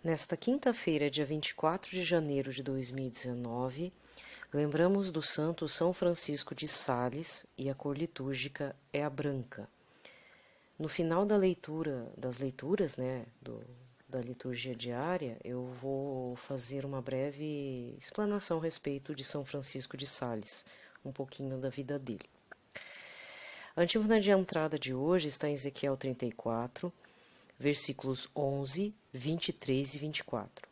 Nesta quinta-feira, dia 24 de janeiro de 2019, lembramos do santo São Francisco de Sales e a cor litúrgica é a branca. No final das leituras, da liturgia diária, eu vou fazer uma breve explanação a respeito de São Francisco de Sales, um pouquinho da vida dele. A antífona de entrada de hoje está em Ezequiel 34, versículos 11, 23 e 24.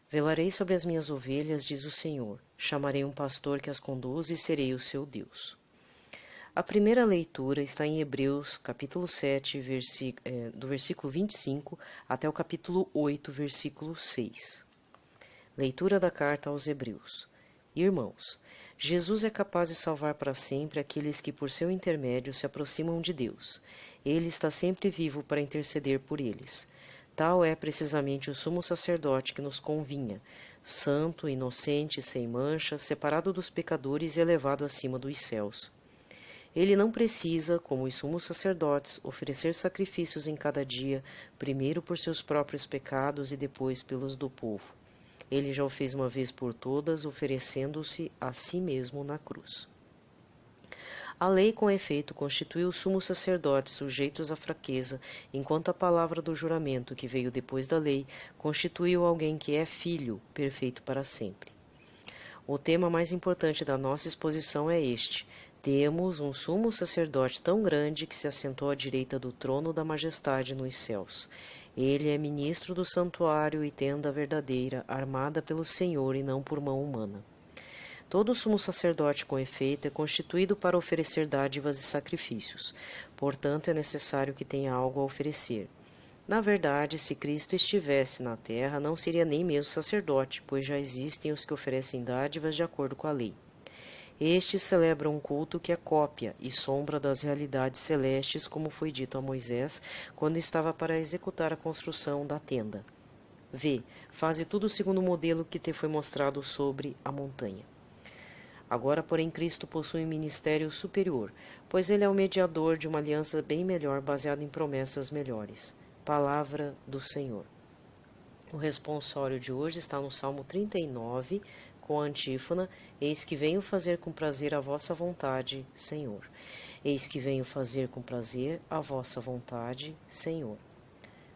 Velarei sobre as minhas ovelhas, diz o Senhor. Chamarei um pastor que as conduz e serei o seu Deus. A primeira leitura está em Hebreus, capítulo 7, do versículo 25 até o capítulo 8, versículo 6. Leitura da carta aos Hebreus. Irmãos, Jesus é capaz de salvar para sempre aqueles que por seu intermédio se aproximam de Deus. Ele está sempre vivo para interceder por eles. Tal é precisamente o sumo sacerdote que nos convinha, santo, inocente, sem mancha, separado dos pecadores e elevado acima dos céus. Ele não precisa, como os sumos sacerdotes, oferecer sacrifícios em cada dia, primeiro por seus próprios pecados e depois pelos do povo. Ele já o fez uma vez por todas, oferecendo-se a si mesmo na cruz. A lei, com efeito, constituiu os sumos sacerdotes sujeitos à fraqueza, enquanto a palavra do juramento, que veio depois da lei, constituiu alguém que é filho, perfeito para sempre. O tema mais importante da nossa exposição é este. Temos um sumo sacerdote tão grande que se assentou à direita do trono da majestade nos céus. Ele é ministro do santuário e tenda verdadeira, armada pelo Senhor e não por mão humana. Todo sumo sacerdote, com efeito, é constituído para oferecer dádivas e sacrifícios. Portanto, é necessário que tenha algo a oferecer. Na verdade, se Cristo estivesse na terra, não seria nem mesmo sacerdote, pois já existem os que oferecem dádivas de acordo com a lei. Estes celebram um culto que é cópia e sombra das realidades celestes, como foi dito a Moisés quando estava para executar a construção da tenda. Vê, faze tudo segundo o modelo que te foi mostrado sobre a montanha. Agora, porém, Cristo possui um ministério superior, pois ele é o mediador de uma aliança bem melhor, baseada em promessas melhores. Palavra do Senhor. O responsório de hoje está no Salmo 39, com a antífona: Eis que venho fazer com prazer a vossa vontade, Senhor. Eis que venho fazer com prazer a vossa vontade, Senhor.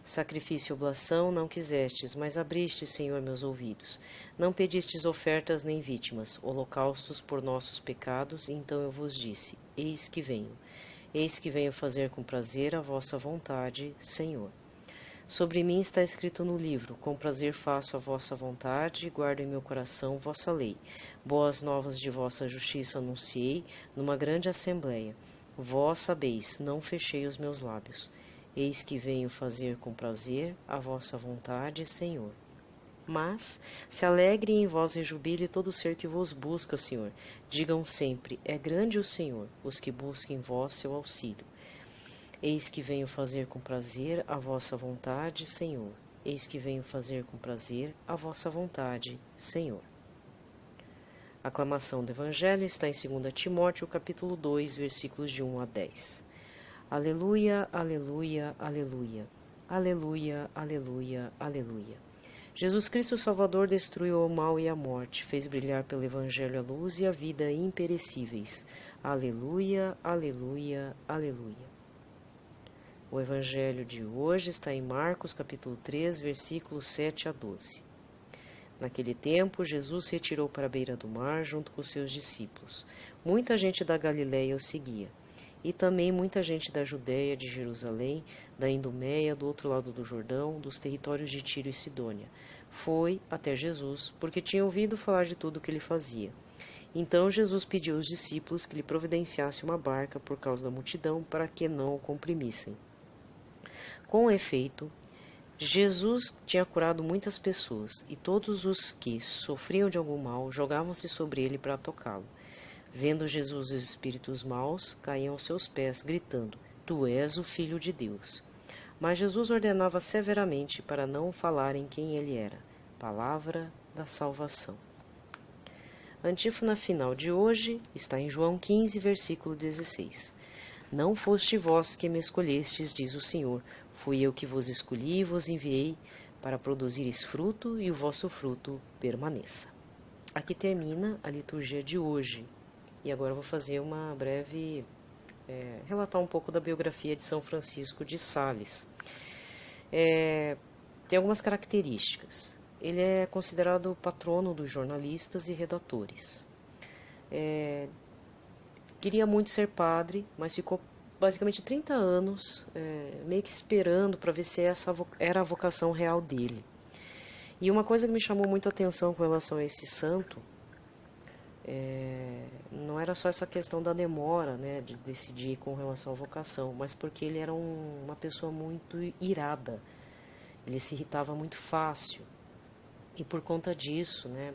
Sacrifício e oblação não quisestes, mas abristes, Senhor, meus ouvidos. Não pedistes ofertas nem vítimas, holocaustos por nossos pecados, então eu vos disse: Eis que venho. Eis que venho fazer com prazer a vossa vontade, Senhor. Sobre mim está escrito no livro: com prazer faço a vossa vontade, guardo em meu coração vossa lei. Boas novas de vossa justiça anunciei numa grande assembleia. Vós sabeis, não fechei os meus lábios. Eis que venho fazer com prazer a vossa vontade, Senhor. Mas se alegre em vós rejubile todo ser que vos busca, Senhor. Digam sempre: é grande o Senhor, os que buscam em vós seu auxílio. Eis que venho fazer com prazer a vossa vontade, Senhor. Eis que venho fazer com prazer a vossa vontade, Senhor. A aclamação do Evangelho está em 2 Timóteo, capítulo 2, versículos de 1 a 10. Aleluia, aleluia, aleluia. Aleluia, aleluia, aleluia. Jesus Cristo Salvador destruiu o mal e a morte, fez brilhar pelo Evangelho a luz e a vida imperecíveis. Aleluia, aleluia, aleluia. O Evangelho de hoje está em Marcos, capítulo 3, versículos 7 a 12. Naquele tempo, Jesus se retirou para a beira do mar junto com seus discípulos. Muita gente da Galiléia o seguia, e também muita gente da Judéia, de Jerusalém, da Idumeia, do outro lado do Jordão, dos territórios de Tiro e Sidônia. Foi até Jesus, porque tinha ouvido falar de tudo o que ele fazia. Então Jesus pediu aos discípulos que lhe providenciassem uma barca por causa da multidão, para que não o comprimissem. Com efeito, Jesus tinha curado muitas pessoas, e todos os que sofriam de algum mal jogavam-se sobre ele para tocá-lo. Vendo Jesus os espíritos maus, caíam aos seus pés, gritando: Tu és o Filho de Deus. Mas Jesus ordenava severamente para não falarem quem ele era. Palavra da salvação. A antífona final de hoje está em João 15, versículo 16. Não foste vós que me escolhestes, diz o Senhor, fui eu que vos escolhi e vos enviei para produzires fruto e o vosso fruto permaneça. Aqui termina a liturgia de hoje. E agora eu vou fazer uma breve... relatar um pouco da biografia de São Francisco de Sales. Tem algumas características. Ele é considerado o patrono dos jornalistas e redatores. Queria muito ser padre, mas ficou basicamente 30 anos meio que esperando para ver se essa era a vocação real dele. E uma coisa que me chamou muito a atenção com relação a esse santo, não era só essa questão da demora, né, de decidir com relação à vocação, mas porque ele era uma pessoa muito irada, ele se irritava muito fácil. E por conta disso, né,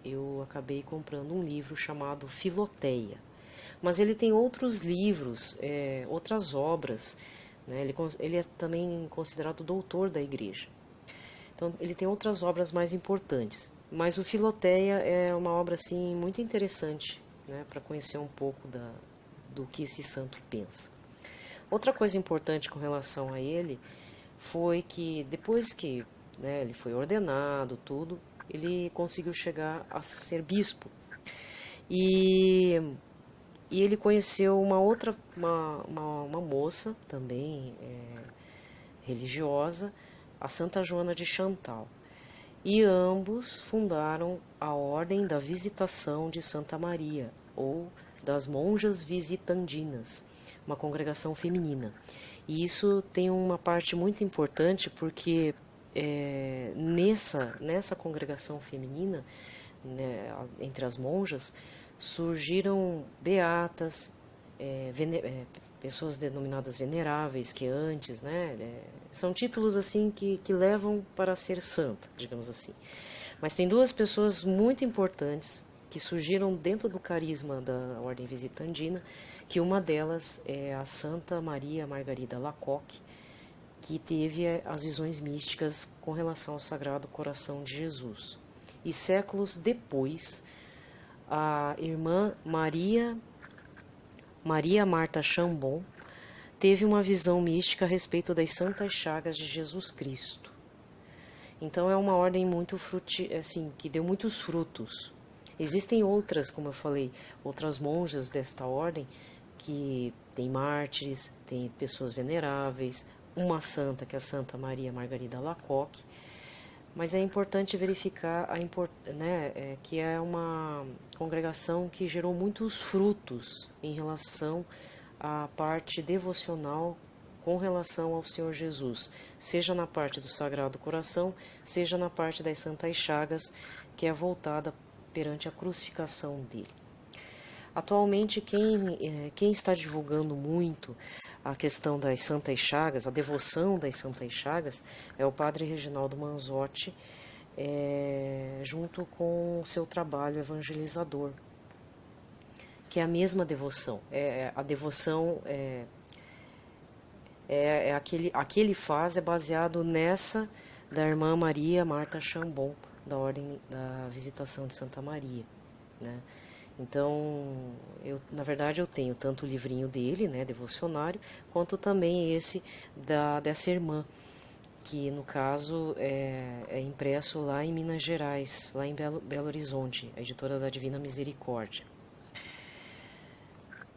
eu acabei comprando um livro chamado Filoteia. Mas ele tem outros livros, outras obras, né, ele é também considerado doutor da igreja. Então ele tem outras obras mais importantes. Mas o Filoteia é uma obra assim, muito interessante, né, para conhecer um pouco do que esse santo pensa. Outra coisa importante com relação a ele foi que depois que, né, ele foi ordenado, tudo, ele conseguiu chegar a ser bispo. E ele conheceu uma moça também religiosa, a Santa Joana de Chantal. E ambos fundaram a Ordem da Visitação de Santa Maria, ou das Monjas Visitandinas, uma congregação feminina. E isso tem uma parte muito importante porque nessa congregação feminina, né, entre as monjas, surgiram beatas, pessoas denominadas veneráveis, que antes, né, são títulos assim que levam para ser santa, digamos assim. Mas tem duas pessoas muito importantes que surgiram dentro do carisma da Ordem Visitandina, que uma delas é a Santa Maria Margarida Lacoque, que teve as visões místicas com relação ao Sagrado Coração de Jesus. E séculos depois, a irmã Maria Marta Chambon teve uma visão mística a respeito das Santas Chagas de Jesus Cristo. Então é uma ordem muito que deu muitos frutos. Existem outras, como eu falei, outras monjas desta ordem que tem mártires, tem pessoas veneráveis, uma santa que é a Santa Maria Margarida Lacoque. Mas é importante verificar que é uma congregação que gerou muitos frutos em relação à parte devocional com relação ao Senhor Jesus, seja na parte do Sagrado Coração, seja na parte das Santas Chagas, que é voltada perante a crucificação dele. Atualmente, quem está divulgando muito a questão das Santas Chagas, a devoção das Santas Chagas, é o Padre Reginaldo Manzotti, junto com o seu trabalho evangelizador, que é a mesma devoção. A devoção que ele faz é baseado nessa da irmã Maria Marta Chambon, da Ordem da Visitação de Santa Maria, né? Então, na verdade, eu tenho tanto o livrinho dele, né, devocionário, quanto também esse dessa irmã, que no caso é impresso lá em Minas Gerais, lá em Belo Horizonte, a editora da Divina Misericórdia.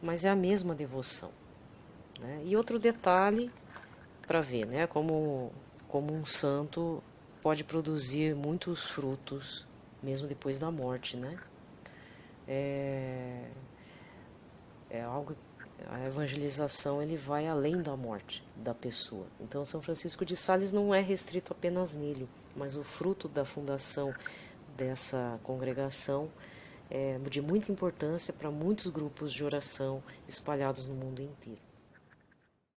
Mas é a mesma devoção, né? E outro detalhe para ver, né, como um santo pode produzir muitos frutos mesmo depois da morte, né? A evangelização ele vai além da morte da pessoa. Então São Francisco de Sales não é restrito apenas nele, mas o fruto da fundação dessa congregação é de muita importância para muitos grupos de oração espalhados no mundo inteiro.